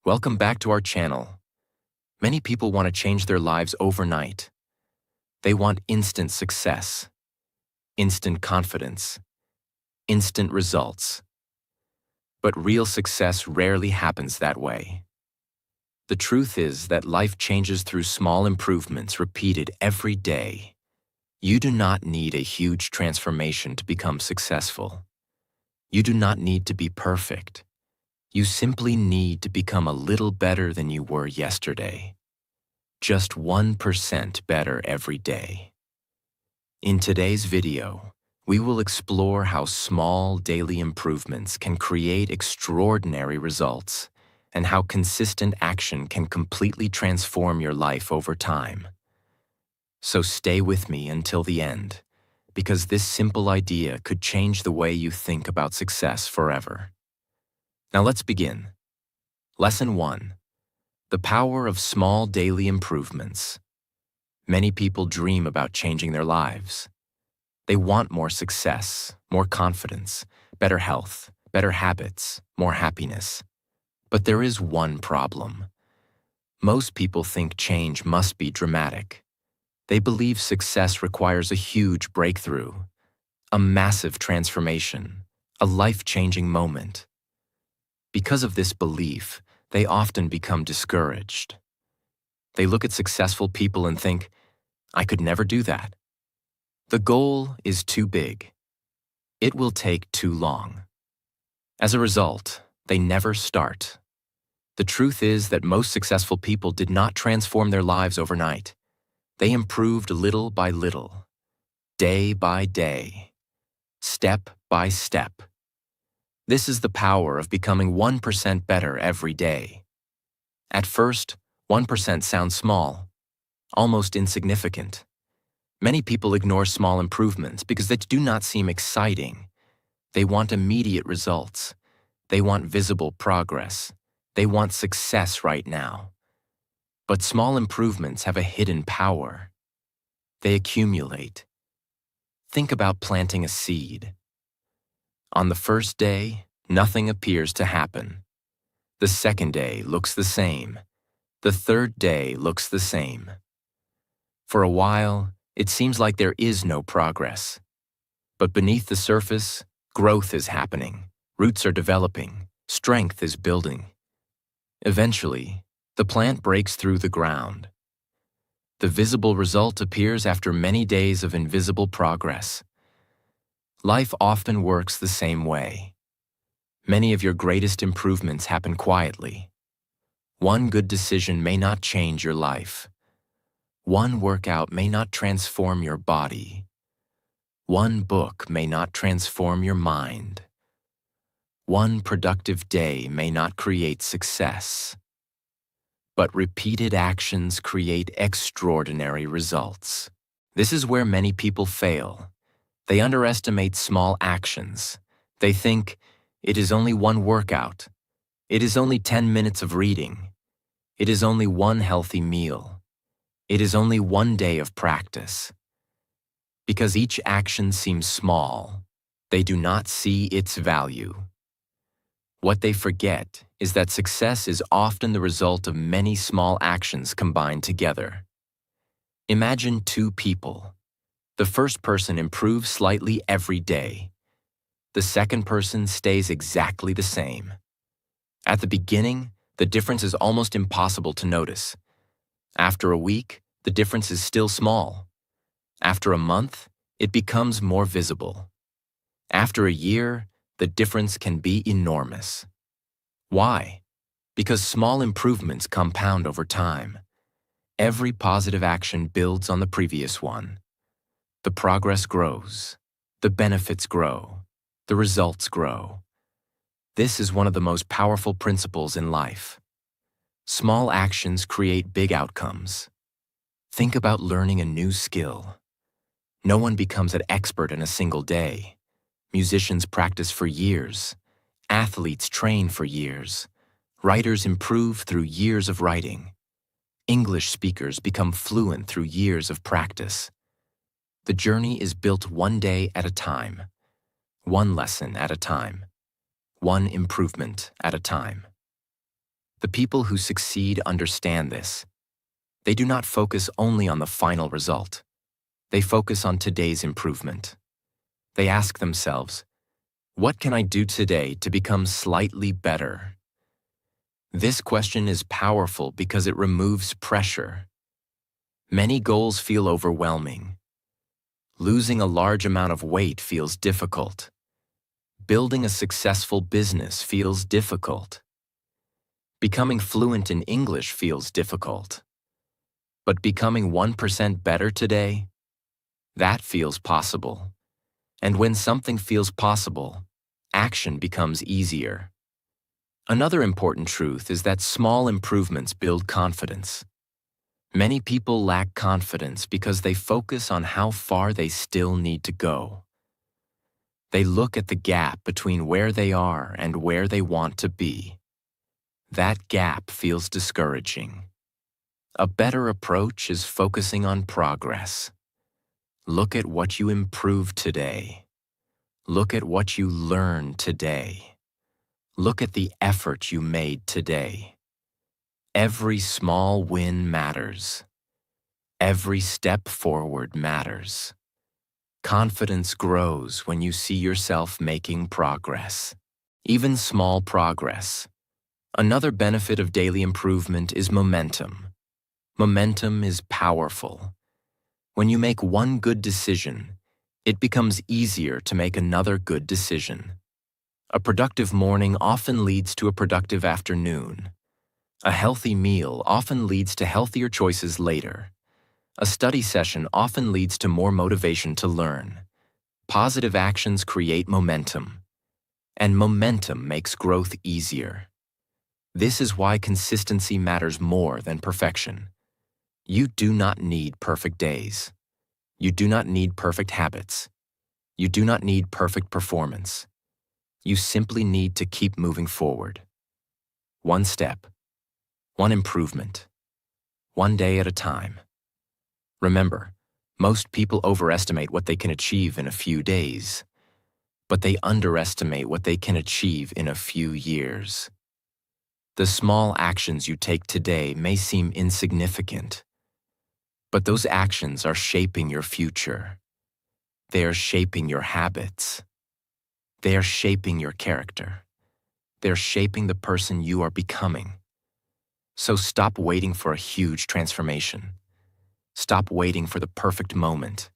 Welcome back to our channel. Many people want to change their lives overnight. They want instant success, instant confidence, instant results. But real success rarely happens that way. The truth is that life changes through small improvements repeated every day. You do not need a huge transformation to become successful. You do not need to be perfect. You simply need to become a little better than you were yesterday. Just 1% better every day. In today's video, we will explore how small daily improvements can create extraordinary results and how consistent action can completely transform your life over time. So stay with me until the end, because this simple idea could change the way you think about success forever. Now let's begin. Lesson 1. The power of small daily improvements. Many people dream about changing their lives. They want more success, more confidence, better health, better habits, more happiness. But there is one problem. Most people think change must be dramatic. They believe success requires a huge breakthrough, a massive transformation, a life-changing moment. Because of this belief, they often become discouraged. They look at successful people and think, I could never do that. The goal is too big. It will take too long. As a result, they never start. The truth is that most successful people did not transform their lives overnight. They improved little by little, day by day, step by step. This is the power of becoming 1% better every day. At first, 1% sounds small, almost insignificant. Many people ignore small improvements because they do not seem exciting. They want immediate results. They want visible progress. They want success right now. But small improvements have a hidden power. They accumulate. Think about planting a seed. On the first day, nothing appears to happen. The second day looks the same. The third day looks the same. For a while, it seems like there is no progress. But beneath the surface, growth is happening. Roots are developing. Strength is building. Eventually, the plant breaks through the ground. The visible result appears after many days of invisible progress. Life often works the same way. Many of your greatest improvements happen quietly. One good decision may not change your life. One workout may not transform your body. One book may not transform your mind. One productive day may not create success. But repeated actions create extraordinary results. This is where many people fail. They underestimate small actions. They think, it is only one workout. It is only 10 minutes of reading. It is only one healthy meal. It is only one day of practice. Because each action seems small, they do not see its value. What they forget is that success is often the result of many small actions combined together. Imagine two people. The first person improves slightly every day. The second person stays exactly the same. At the beginning, the difference is almost impossible to notice. After a week, the difference is still small. After a month, it becomes more visible. After a year, the difference can be enormous. Why? Because small improvements compound over time. Every positive action builds on the previous one. The progress grows. The benefits grow. The results grow. This is one of the most powerful principles in life. Small actions create big outcomes. Think about learning a new skill. No one becomes an expert in a single day. Musicians practice for years. Athletes train for years. Writers improve through years of writing. English speakers become fluent through years of practice. The journey is built one day at a time, one lesson at a time, one improvement at a time. The people who succeed understand this. They do not focus only on the final result. They focus on today's improvement. They ask themselves, what can I do today to become slightly better? This question is powerful because it removes pressure. Many goals feel overwhelming. Losing a large amount of weight feels difficult. Building a successful business feels difficult. Becoming fluent in English feels difficult. But becoming 1% better today, that feels possible. And when something feels possible, action becomes easier. Another important truth is that small improvements build confidence. Many people lack confidence because they focus on how far they still need to go. They look at the gap between where they are and where they want to be. That gap feels discouraging. A better approach is focusing on progress. Look at what you improved today. Look at what you learned today. Look at the effort you made today. Every small win matters. Every step forward matters. Confidence grows when you see yourself making progress. Even small progress. Another benefit of daily improvement is momentum. Momentum is powerful. When you make one good decision, it becomes easier to make another good decision. A productive morning often leads to a productive afternoon. A healthy meal often leads to healthier choices later. A study session often leads to more motivation to learn. Positive actions create momentum, and momentum makes growth easier. This is why consistency matters more than perfection. You do not need perfect days. You do not need perfect habits. You do not need perfect performance. You simply need to keep moving forward. One step, one improvement, one day at a time. Remember, most people overestimate what they can achieve in a few days, but they underestimate what they can achieve in a few years. The small actions you take today may seem insignificant, but those actions are shaping your future. They are shaping your habits. They are shaping your character. They are shaping the person you are becoming. So stop waiting for a huge transformation. Stop waiting for the perfect moment.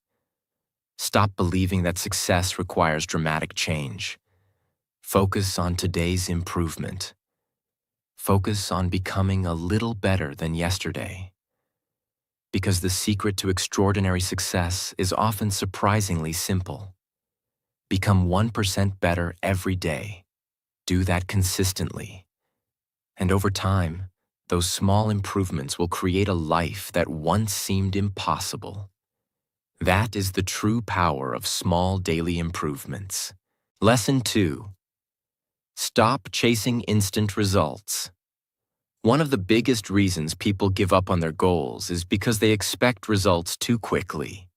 Stop believing that success requires dramatic change. Focus on today's improvement. Focus on becoming a little better than yesterday. Because the secret to extraordinary success is often surprisingly simple. Become 1% better every day. Do that consistently. And over time, those small improvements will create a life that once seemed impossible. That is the true power of small daily improvements. Lesson 2. Stop chasing instant results. One of the biggest reasons people give up on their goals is because they expect results too quickly.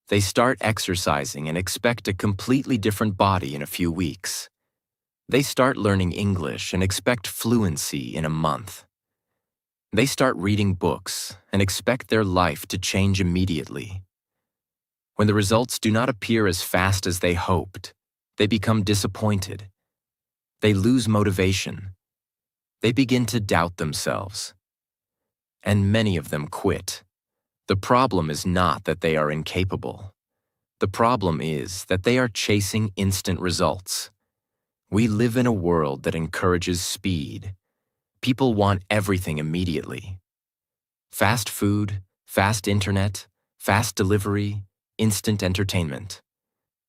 They start exercising and expect a completely different body in a few weeks. They start learning English and expect fluency in a month. They start reading books and expect their life to change immediately. When the results do not appear as fast as they hoped, they become disappointed. They lose motivation. They begin to doubt themselves. And many of them quit. The problem is not that they are incapable. The problem is that they are chasing instant results. We live in a world that encourages speed. People want everything immediately. Fast food, fast internet, fast delivery, instant entertainment.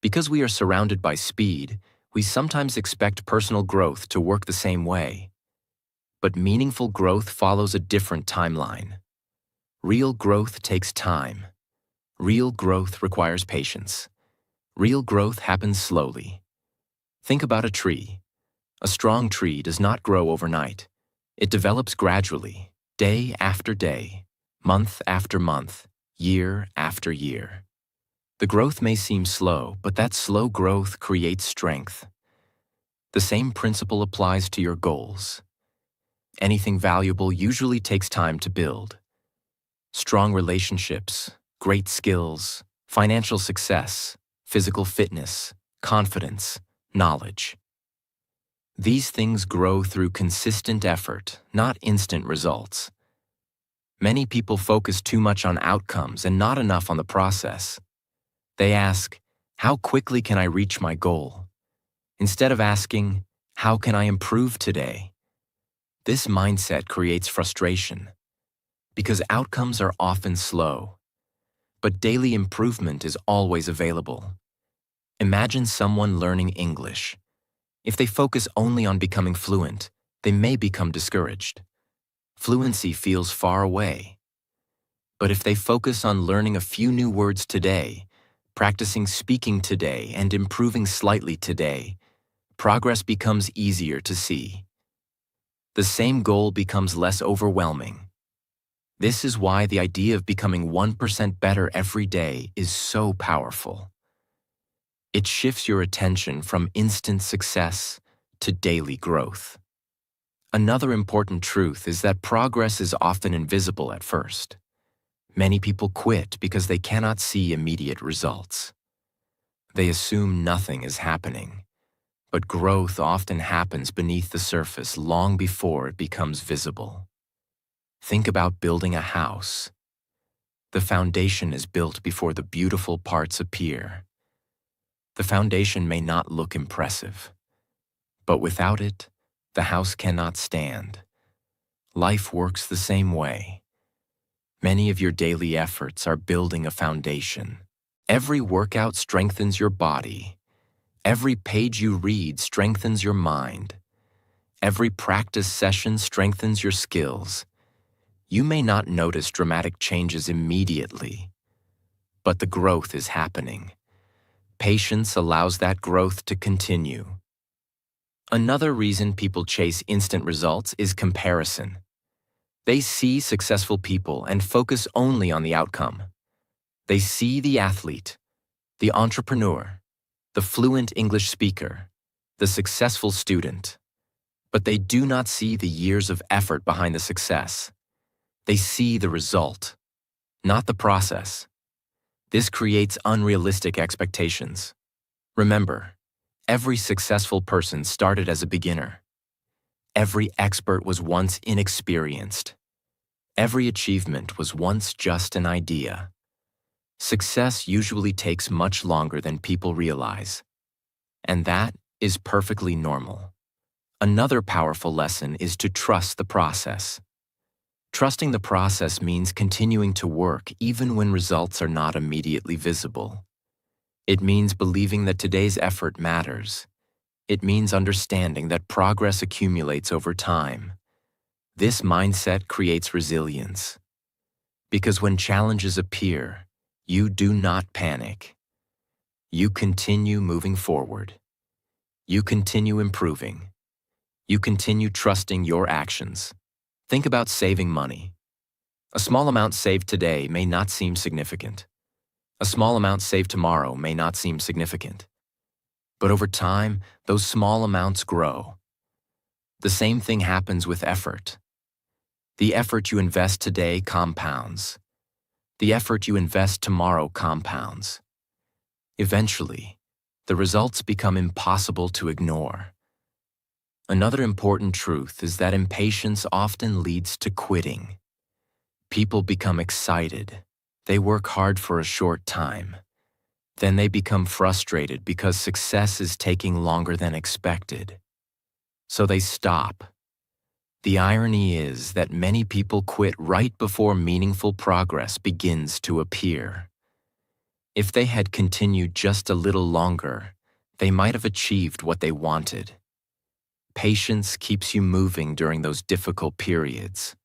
Because we are surrounded by speed, we sometimes expect personal growth to work the same way. But meaningful growth follows a different timeline. Real growth takes time. Real growth requires patience. Real growth happens slowly. Think about a tree. A strong tree does not grow overnight. It develops gradually, day after day, month after month, year after year. The growth may seem slow, but that slow growth creates strength. The same principle applies to your goals. Anything valuable usually takes time to build. Strong relationships, great skills, financial success, physical fitness, confidence, knowledge. These things grow through consistent effort, not instant results. Many people focus too much on outcomes and not enough on the process. They ask, how quickly can I reach my goal? Instead of asking, how can I improve today? This mindset creates frustration because outcomes are often slow, but daily improvement is always available. Imagine someone learning English. If they focus only on becoming fluent, they may become discouraged. Fluency feels far away. But if they focus on learning a few new words today, practicing speaking today, and improving slightly today, progress becomes easier to see. The same goal becomes less overwhelming. This is why the idea of becoming 1% better every day is so powerful. It shifts your attention from instant success to daily growth. Another important truth is that progress is often invisible at first. Many people quit because they cannot see immediate results. They assume nothing is happening, but growth often happens beneath the surface long before it becomes visible. Think about building a house. The foundation is built before the beautiful parts appear. The foundation may not look impressive, but without it, the house cannot stand. Life works the same way. Many of your daily efforts are building a foundation. Every workout strengthens your body. Every page you read strengthens your mind. Every practice session strengthens your skills. You may not notice dramatic changes immediately, but the growth is happening. Patience allows that growth to continue. Another reason people chase instant results is comparison. They see successful people and focus only on the outcome. They see the athlete, the entrepreneur, the fluent English speaker, the successful student, but they do not see the years of effort behind the success. They see the result, not the process. This creates unrealistic expectations. Remember, every successful person started as a beginner. Every expert was once inexperienced. Every achievement was once just an idea. Success usually takes much longer than people realize, and that is perfectly normal. Another powerful lesson is to trust the process. Trusting the process means continuing to work even when results are not immediately visible. It means believing that today's effort matters. It means understanding that progress accumulates over time. This mindset creates resilience. Because when challenges appear, you do not panic. You continue moving forward. You continue improving. You continue trusting your actions. Think about saving money. A small amount saved today may not seem significant. A small amount saved tomorrow may not seem significant. But over time, those small amounts grow. The same thing happens with effort. The effort you invest today compounds. The effort you invest tomorrow compounds. Eventually, the results become impossible to ignore. Another important truth is that impatience often leads to quitting. People become excited. They work hard for a short time. Then they become frustrated because success is taking longer than expected. So they stop. The irony is that many people quit right before meaningful progress begins to appear. If they had continued just a little longer, they might have achieved what they wanted. Patience keeps you moving during those difficult periods.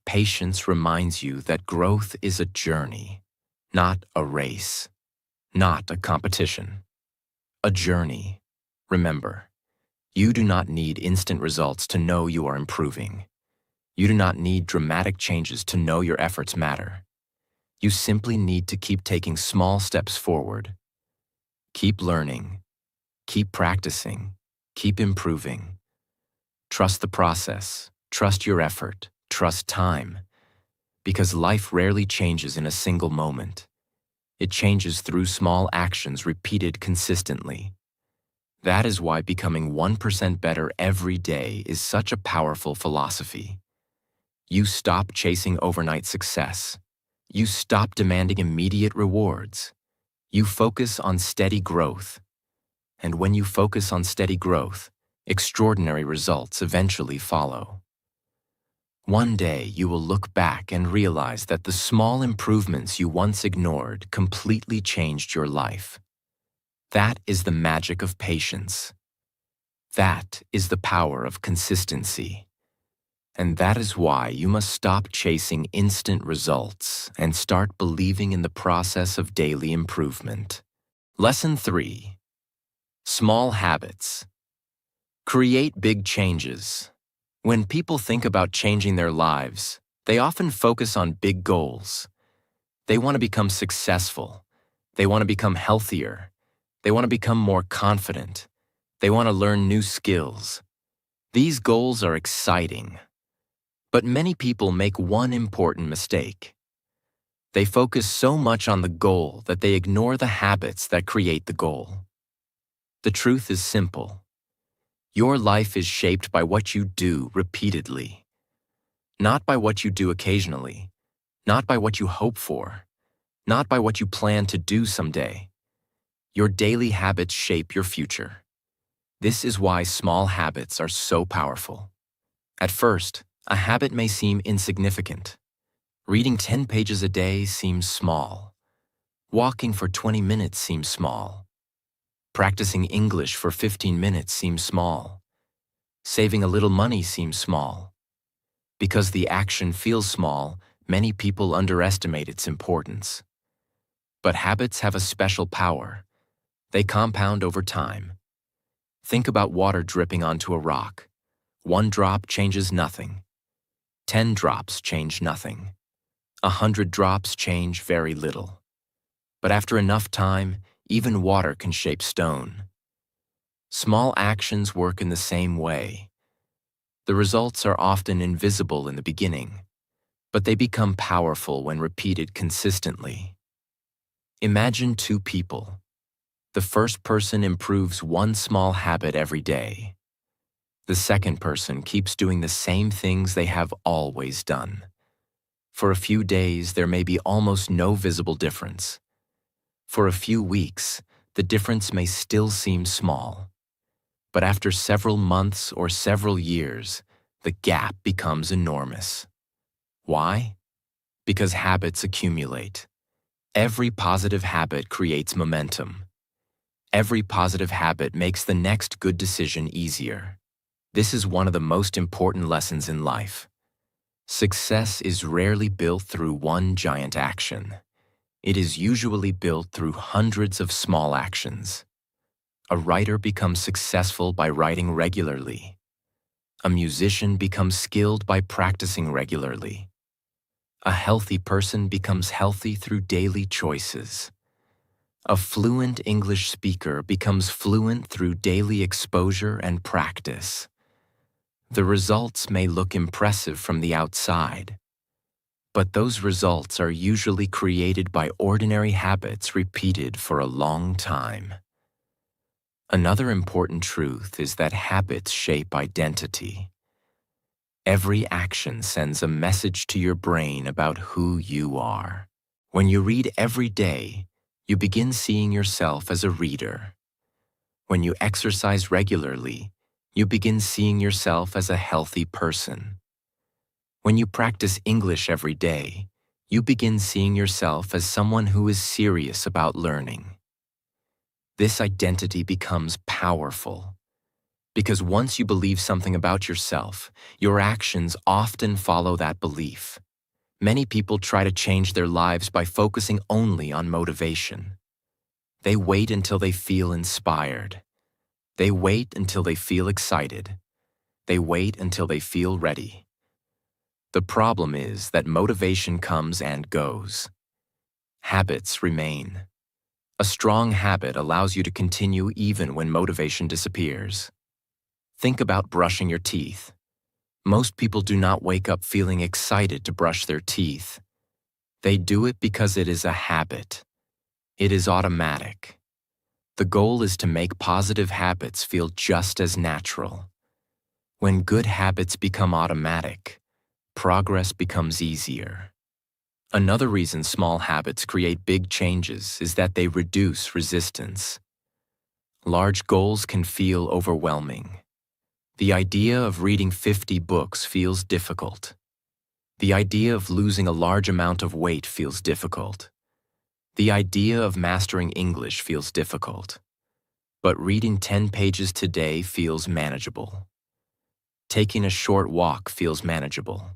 Patience reminds you that growth is a journey, not a race, not a competition. A journey. Remember, you do not need instant results to know you are improving. You do not need dramatic changes to know your efforts matter. You simply need to keep taking small steps forward. Keep learning. Keep practicing. Keep improving. Trust the process. Trust your effort. Trust time. Because life rarely changes in a single moment. It changes through small actions repeated consistently. That is why becoming 1% better every day is such a powerful philosophy. You stop chasing overnight success. You stop demanding immediate rewards. You focus on steady growth. And when you focus on steady growth, extraordinary results eventually follow. One day you will look back and realize that the small improvements you once ignored completely changed your life. That is the magic of patience. That is the power of consistency. And that is why you must stop chasing instant results and start believing in the process of daily improvement. Lesson 3. Small habits. Create big changes. When people think about changing their lives, they often focus on big goals. They want to become successful. They want to become healthier. They want to become more confident. They want to learn new skills. These goals are exciting. But many people make one important mistake. They focus so much on the goal that they ignore the habits that create the goal. The truth is simple. Your life is shaped by what you do repeatedly, not by what you do occasionally, not by what you hope for, not by what you plan to do someday. Your daily habits shape your future. This is why small habits are so powerful. At first, a habit may seem insignificant. Reading 10 pages a day seems small. Walking for 20 minutes seems small. Practicing English for 15 minutes seems small. Saving a little money seems small. Because the action feels small, many people underestimate its importance. But habits have a special power. They compound over time. Think about water dripping onto a rock. 1 drop changes nothing. 10 drops change nothing. 100 drops change very little. But after enough time, even water can shape stone. Small actions work in the same way. The results are often invisible in the beginning, but they become powerful when repeated consistently. Imagine 2 people. The first person improves 1 small habit every day. The second person keeps doing the same things they have always done. For a few days, there may be almost no visible difference. For a few weeks, the difference may still seem small. But after several months or several years, the gap becomes enormous. Why? Because habits accumulate. Every positive habit creates momentum. Every positive habit makes the next good decision easier. This is one of the most important lessons in life. Success is rarely built through one giant action. It is usually built through hundreds of small actions. A writer becomes successful by writing regularly. A musician becomes skilled by practicing regularly. A healthy person becomes healthy through daily choices. A fluent English speaker becomes fluent through daily exposure and practice. The results may look impressive from the outside, but those results are usually created by ordinary habits repeated for a long time. Another important truth is that habits shape identity. Every action sends a message to your brain about who you are. When you read every day, you begin seeing yourself as a reader. When you exercise regularly, you begin seeing yourself as a healthy person. When you practice English every day, you begin seeing yourself as someone who is serious about learning. This identity becomes powerful, because once you believe something about yourself, your actions often follow that belief. Many people try to change their lives by focusing only on motivation. They wait until they feel inspired. They wait until they feel excited. They wait until they feel ready. The problem is that motivation comes and goes. Habits remain. A strong habit allows you to continue even when motivation disappears. Think about brushing your teeth. Most people do not wake up feeling excited to brush their teeth. They do it because it is a habit. It is automatic. The goal is to make positive habits feel just as natural. When good habits become automatic, progress becomes easier. Another reason small habits create big changes is that they reduce resistance. Large goals can feel overwhelming. The idea of reading 50 books feels difficult. The idea of losing a large amount of weight feels difficult. The idea of mastering English feels difficult. But reading 10 pages today feels manageable. Taking a short walk feels manageable.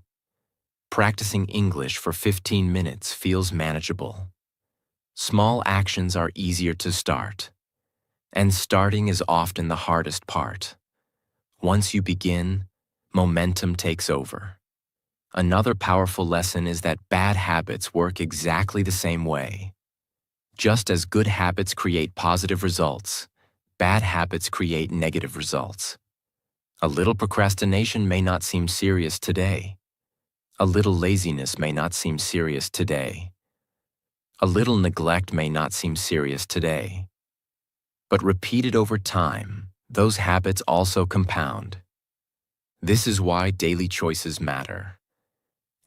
Practicing English for 15 minutes feels manageable. Small actions are easier to start. And starting is often the hardest part. Once you begin, momentum takes over. Another powerful lesson is that bad habits work exactly the same way. Just as good habits create positive results, bad habits create negative results. A little procrastination may not seem serious today. A little laziness may not seem serious today. A little neglect may not seem serious today. But repeated over time, those habits also compound. This is why daily choices matter.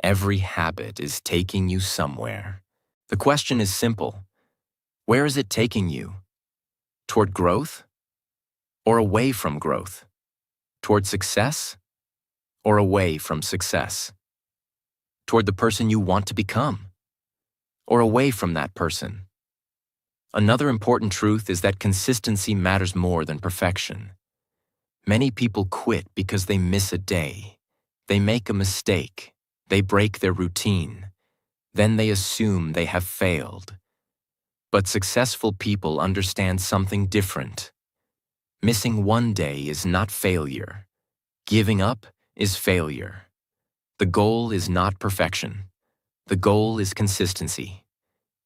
Every habit is taking you somewhere. The question is simple. Where is it taking you? Toward growth? Or away from growth? Toward success? Or away from success? Toward the person you want to become? Or away from that person? Another important truth is that consistency matters more than perfection. Many people quit because they miss a day. They make a mistake. They break their routine. Then they assume they have failed. But successful people understand something different. Missing one day is not failure. Giving up is failure. The goal is not perfection. The goal is consistency.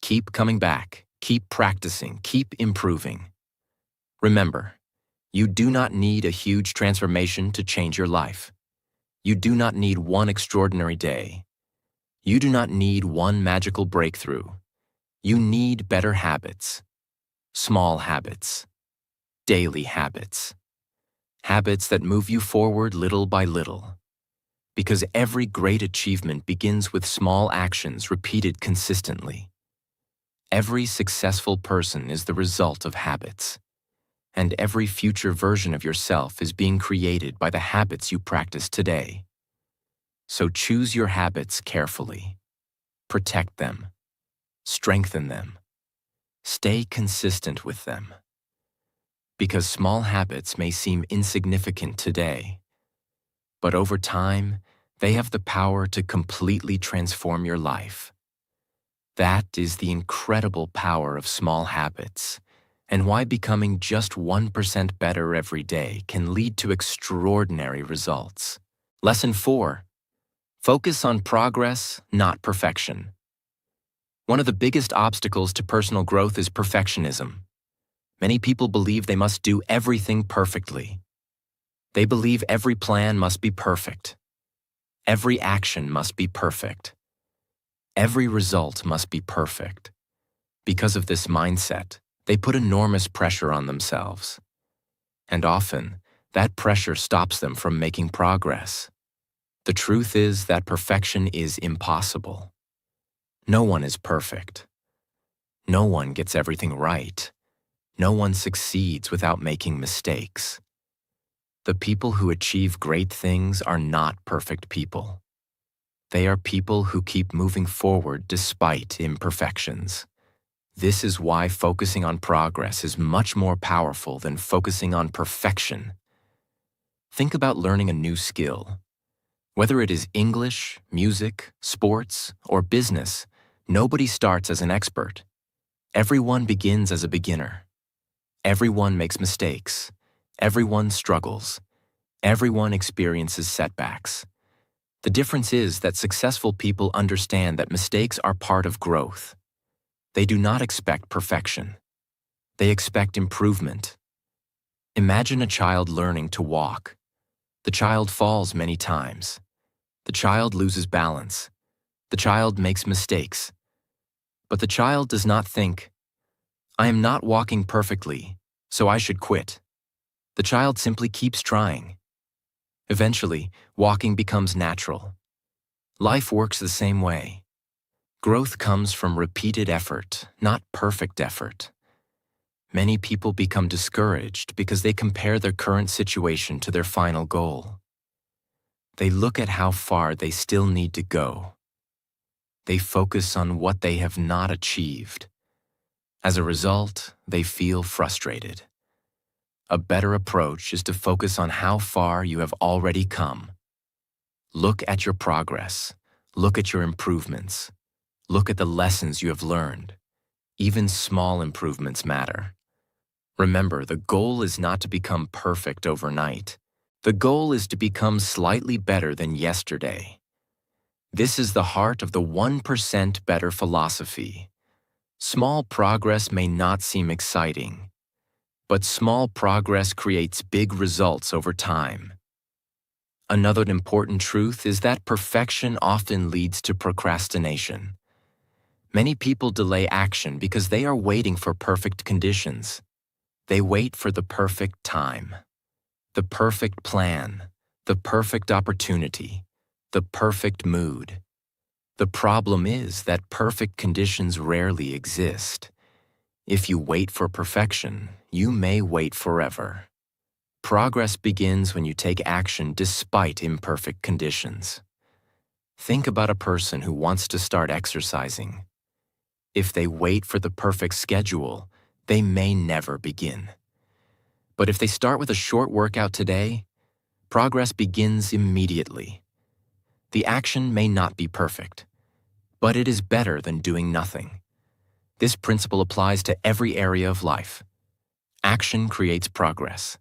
Keep coming back, keep practicing, keep improving. Remember, you do not need a huge transformation to change your life. You do not need one extraordinary day. You do not need one magical breakthrough. You need better habits. Small habits. Daily habits. Habits that move you forward little by little. Because every great achievement begins with small actions repeated consistently. Every successful person is the result of habits. And every future version of yourself is being created by the habits you practice today. So choose your habits carefully. Protect them. Strengthen them. Stay consistent with them. Because small habits may seem insignificant today, but over time, they have the power to completely transform your life. That is the incredible power of small habits, and why becoming just 1% better every day can lead to extraordinary results. Lesson 4. Focus on progress, not perfection. One of the biggest obstacles to personal growth is perfectionism. Many people believe they must do everything perfectly. They believe every plan must be perfect. Every action must be perfect. Every result must be perfect. Because of this mindset, they put enormous pressure on themselves. And often, that pressure stops them from making progress. The truth is that perfection is impossible. No one is perfect. No one gets everything right. No one succeeds without making mistakes. The people who achieve great things are not perfect people. They are people who keep moving forward despite imperfections. This is why focusing on progress is much more powerful than focusing on perfection. Think about learning a new skill. Whether it is English, music, sports, or business, nobody starts as an expert. Everyone begins as a beginner. Everyone makes mistakes. Everyone struggles. Everyone experiences setbacks. The difference is that successful people understand that mistakes are part of growth. They do not expect perfection. They expect improvement. Imagine a child learning to walk. The child falls many times. The child loses balance. The child makes mistakes. But the child does not think, I am not walking perfectly, so I should quit. The child simply keeps trying. Eventually, walking becomes natural. Life works the same way. Growth comes from repeated effort, not perfect effort. Many people become discouraged because they compare their current situation to their final goal. They look at how far they still need to go. They focus on what they have not achieved. As a result, they feel frustrated. A better approach is to focus on how far you have already come. Look at your progress. Look at your improvements. Look at the lessons you have learned. Even small improvements matter. Remember, the goal is not to become perfect overnight. The goal is to become slightly better than yesterday. This is the heart of the 1% better philosophy. Small progress may not seem exciting, but small progress creates big results over time. Another important truth is that perfection often leads to procrastination. Many people delay action because they are waiting for perfect conditions. They wait for the perfect time, the perfect plan, the perfect opportunity, the perfect mood. The problem is that perfect conditions rarely exist. If you wait for perfection, you may wait forever. Progress begins when you take action despite imperfect conditions. Think about a person who wants to start exercising. If they wait for the perfect schedule, they may never begin. But if they start with a short workout today, progress begins immediately. The action may not be perfect, but it is better than doing nothing. This principle applies to every area of life. Action creates progress.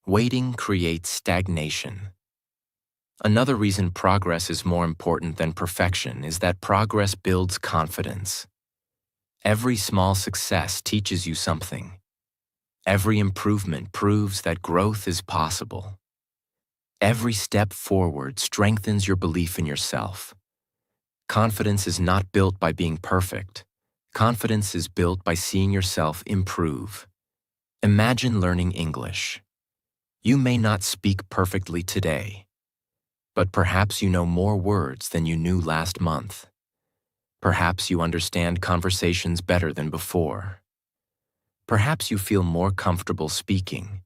Waiting creates stagnation. Another reason progress is more important than perfection is that progress builds confidence. Every small success teaches you something. Every improvement proves that growth is possible. Every step forward strengthens your belief in yourself. Confidence is not built by being perfect. Confidence is built by seeing yourself improve. Imagine learning English. You may not speak perfectly today, but perhaps you know more words than you knew last month. Perhaps you understand conversations better than before. Perhaps you feel more comfortable speaking.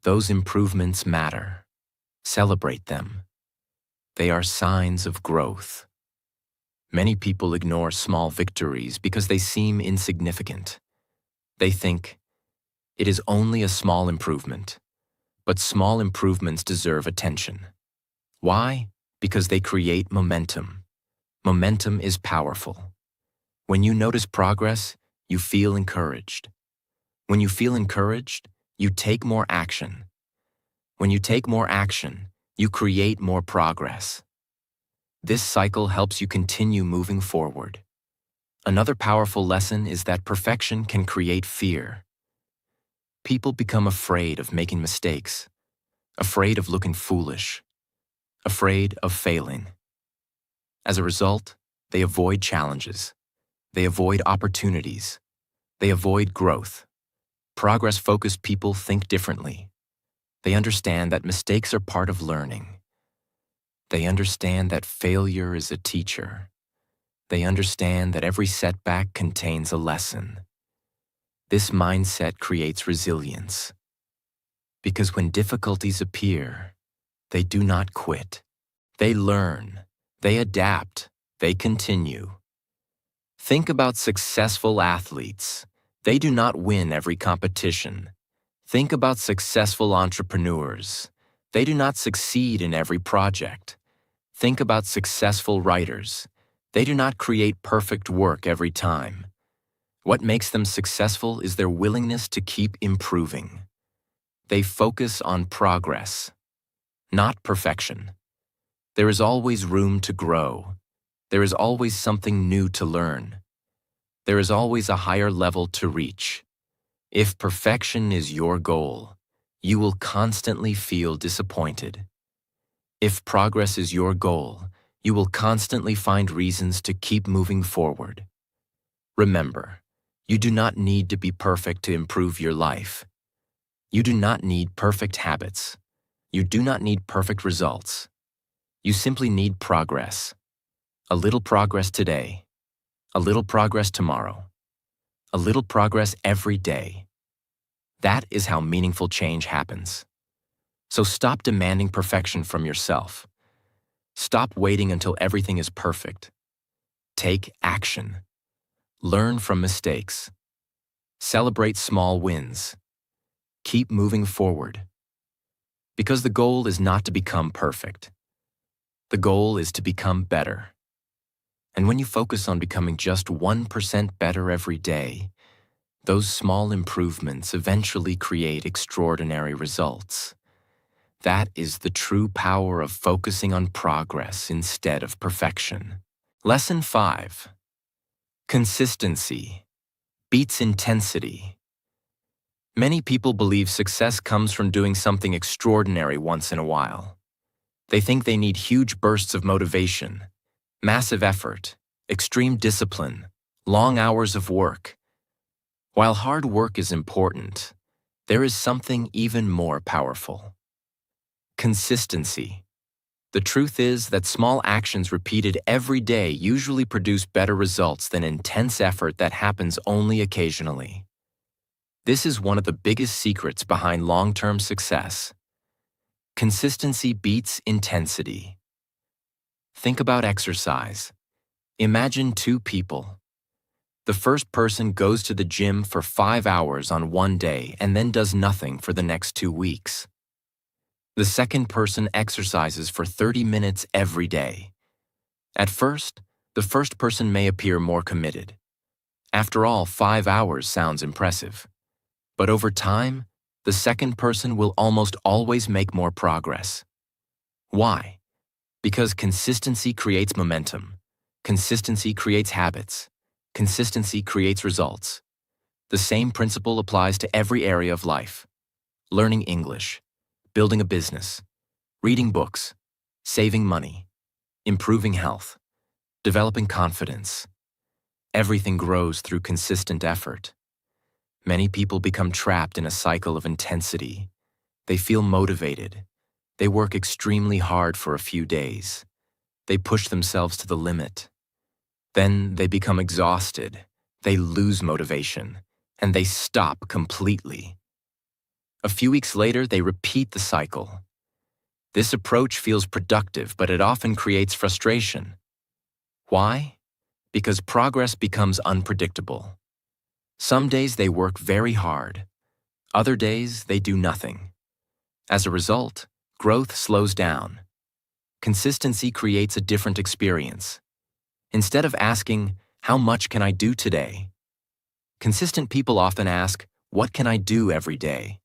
Those improvements matter. Celebrate them. They are signs of growth. Many people ignore small victories because they seem insignificant. They think, it is only a small improvement, but small improvements deserve attention. Why? Because they create momentum. Momentum is powerful. When you notice progress, you feel encouraged. When you feel encouraged, you take more action. When you take more action, you create more progress. This cycle helps you continue moving forward. Another powerful lesson is that perfection can create fear. People become afraid of making mistakes, afraid of looking foolish, afraid of failing. As a result, they avoid challenges. They avoid opportunities. They avoid growth. Progress-focused people think differently. They understand that mistakes are part of learning. They understand that failure is a teacher. They understand that every setback contains a lesson. This mindset creates resilience. Because when difficulties appear, they do not quit. They learn. They adapt. They continue. Think about successful athletes. They do not win every competition. Think about successful entrepreneurs. They do not succeed in every project. Think about successful writers. They do not create perfect work every time. What makes them successful is their willingness to keep improving. They focus on progress, not perfection. There is always room to grow. There is always something new to learn. There is always a higher level to reach. If perfection is your goal, you will constantly feel disappointed. If progress is your goal, you will constantly find reasons to keep moving forward. Remember, you do not need to be perfect to improve your life. You do not need perfect habits. You do not need perfect results. You simply need progress. A little progress today, a little progress tomorrow, a little progress every day. That is how meaningful change happens. So stop demanding perfection from yourself. Stop waiting until everything is perfect. Take action. Learn from mistakes. Celebrate small wins. Keep moving forward. Because the goal is not to become perfect. The goal is to become better. And when you focus on becoming just 1% better every day, those small improvements eventually create extraordinary results. That is the true power of focusing on progress instead of perfection. Lesson 5. Consistency beats intensity. Many people believe success comes from doing something extraordinary once in a while. They think they need huge bursts of motivation, massive effort, extreme discipline, long hours of work. While hard work is important, there is something even more powerful. Consistency. The truth is that small actions repeated every day usually produce better results than intense effort that happens only occasionally. This is one of the biggest secrets behind long-term success. Consistency beats intensity. Think about exercise. Imagine two people. The first person goes to the gym for 5 hours on one day and then does nothing for the next 2 weeks. The second person exercises for 30 minutes every day. At first, the first person may appear more committed. After all, 5 hours sounds impressive. But over time, the second person will almost always make more progress. Why? Because consistency creates momentum. Consistency creates habits. Consistency creates results. The same principle applies to every area of life. Learning English, building a business, reading books, saving money, improving health, developing confidence. Everything grows through consistent effort. Many people become trapped in a cycle of intensity. They feel motivated. They work extremely hard for a few days. They push themselves to the limit. Then they become exhausted. They lose motivation, and they stop completely. A few weeks later, they repeat the cycle. This approach feels productive, but it often creates frustration. Why? Because progress becomes unpredictable. Some days they work very hard. Other days they do nothing. As a result, growth slows down. Consistency creates a different experience. Instead of asking, "How much can I do today?" consistent people often ask, "What can I do every day?"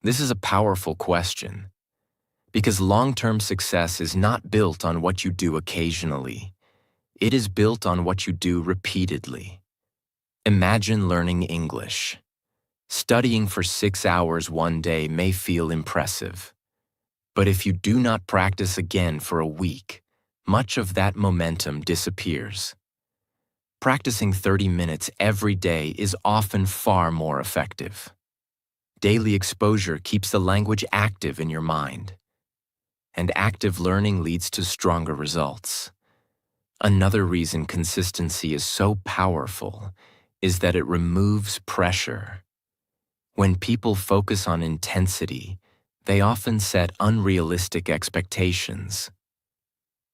This is a powerful question. Because long-term success is not built on what you do occasionally. It is built on what you do repeatedly. Imagine learning English. Studying for 6 hours one day may feel impressive. But if you do not practice again for a week, much of that momentum disappears. Practicing 30 minutes every day is often far more effective. Daily exposure keeps the language active in your mind. And active learning leads to stronger results. Another reason consistency is so powerful is that it removes pressure. When people focus on intensity, they often set unrealistic expectations.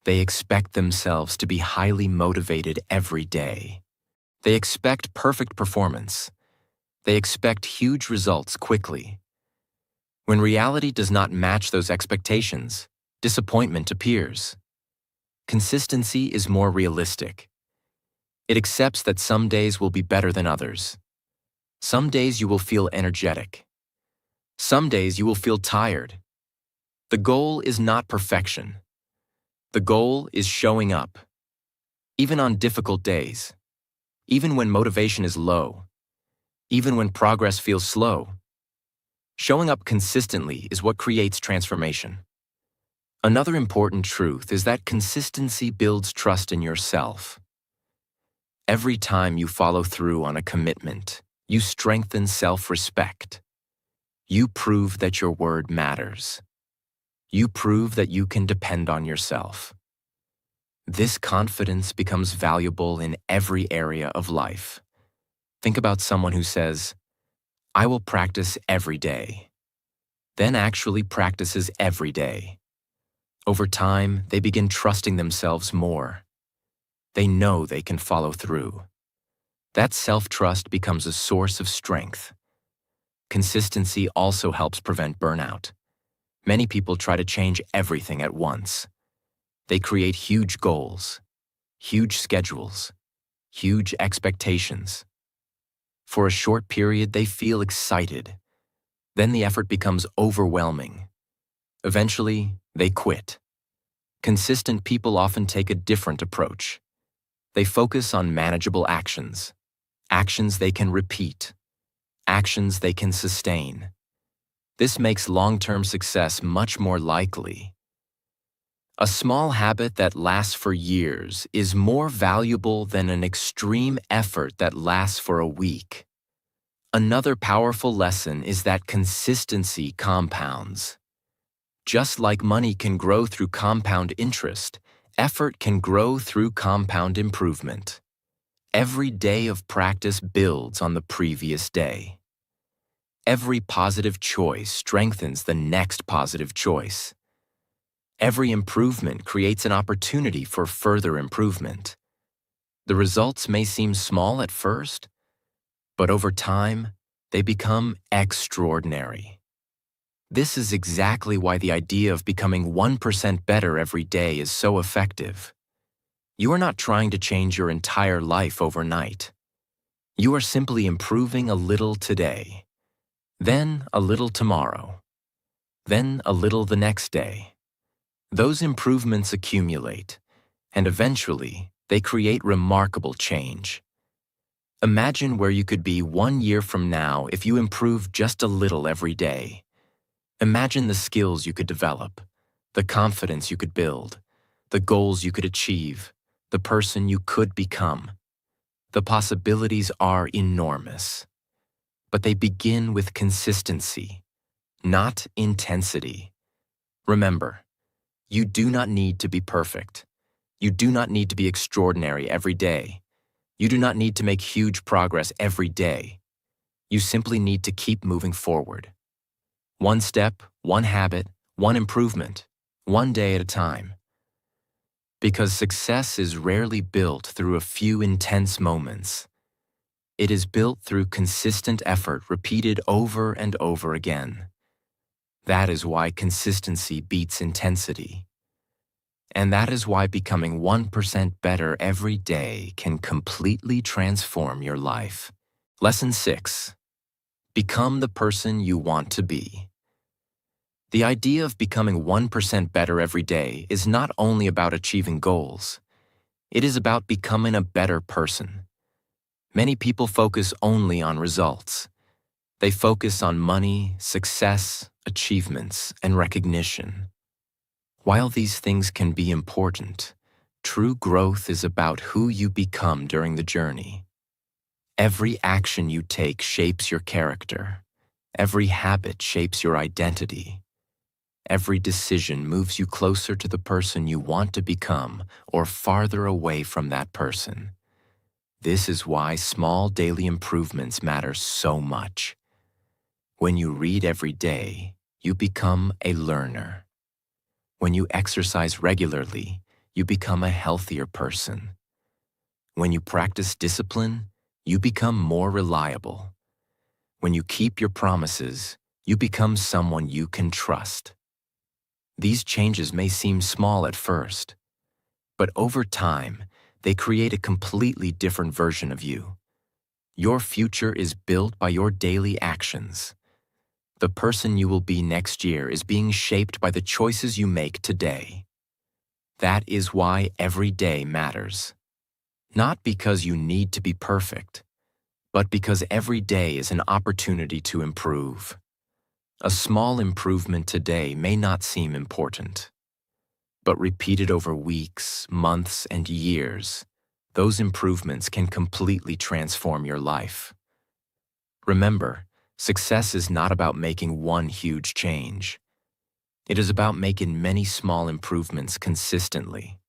They expect themselves to be highly motivated every day. They expect perfect performance. They expect huge results quickly. When reality does not match those expectations, disappointment appears. Consistency is more realistic. It accepts that some days will be better than others. Some days you will feel energetic. Some days you will feel tired. The goal is not perfection. The goal is showing up. Even on difficult days. Even when motivation is low. Even when progress feels slow. Showing up consistently is what creates transformation. Another important truth is that consistency builds trust in yourself. Every time you follow through on a commitment, you strengthen self-respect. You prove that your word matters. You prove that you can depend on yourself. This confidence becomes valuable in every area of life. Think about someone who says, "I will practice every day," then actually practices every day. Over time, they begin trusting themselves more. They know they can follow through. That self-trust becomes a source of strength. Consistency also helps prevent burnout. Many people try to change everything at once. They create huge goals, huge schedules, huge expectations. For a short period, they feel excited. Then the effort becomes overwhelming. Eventually, they quit. Consistent people often take a different approach. They focus on manageable actions, actions they can repeat, actions they can sustain. This makes long-term success much more likely. A small habit that lasts for years is more valuable than an extreme effort that lasts for a week. Another powerful lesson is that consistency compounds. Just like money can grow through compound interest, effort can grow through compound improvement. Every day of practice builds on the previous day. Every positive choice strengthens the next positive choice. Every improvement creates an opportunity for further improvement. The results may seem small at first, but over time, they become extraordinary. This is exactly why the idea of becoming 1% better every day is so effective. You are not trying to change your entire life overnight. You are simply improving a little today, then a little tomorrow, then a little the next day. Those improvements accumulate, and eventually, they create remarkable change. Imagine where you could be 1 year from now if you improved just a little every day. Imagine the skills you could develop, the confidence you could build, the goals you could achieve, the person you could become. The possibilities are enormous. But they begin with consistency, not intensity. Remember, you do not need to be perfect. You do not need to be extraordinary every day. You do not need to make huge progress every day. You simply need to keep moving forward. One step, one habit, one improvement, one day at a time. Because success is rarely built through a few intense moments. It is built through consistent effort repeated over and over again. That is why consistency beats intensity. And that is why becoming 1% better every day can completely transform your life. Lesson 6. Become the person you want to be. The idea of becoming 1% better every day is not only about achieving goals. It is about becoming a better person. Many people focus only on results. They focus on money, success, achievements, and recognition. While these things can be important, true growth is about who you become during the journey. Every action you take shapes your character. Every habit shapes your identity. Every decision moves you closer to the person you want to become or farther away from that person. This is why small daily improvements matter so much. When you read every day, you become a learner. When you exercise regularly, you become a healthier person. When you practice discipline, you become more reliable. When you keep your promises, you become someone you can trust. These changes may seem small at first, but over time, they create a completely different version of you. Your future is built by your daily actions. The person you will be next year is being shaped by the choices you make today. That is why every day matters. Not because you need to be perfect, but because every day is an opportunity to improve. A small improvement today may not seem important, but repeated over weeks, months, and years, those improvements can completely transform your life. Remember, success is not about making one huge change. It is about making many small improvements consistently.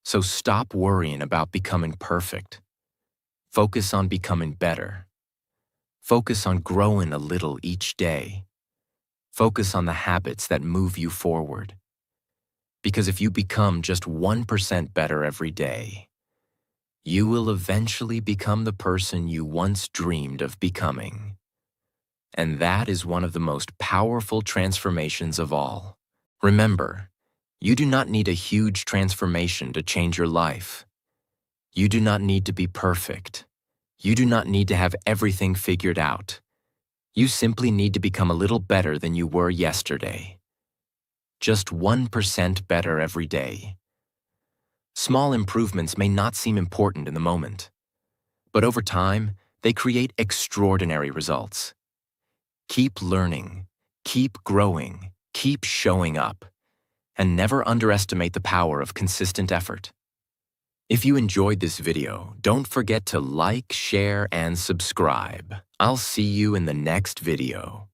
So stop worrying about becoming perfect. Focus on becoming better. Focus on growing a little each day. Focus on the habits that move you forward. Because if you become just 1% better every day, you will eventually become the person you once dreamed of becoming. And that is one of the most powerful transformations of all. Remember, you do not need a huge transformation to change your life. You do not need to be perfect. You do not need to have everything figured out. You simply need to become a little better than you were yesterday. Just 1% better every day. Small improvements may not seem important in the moment, but over time, they create extraordinary results. Keep learning, keep growing, keep showing up, and never underestimate the power of consistent effort. If you enjoyed this video, don't forget to like, share, and subscribe. I'll see you in the next video.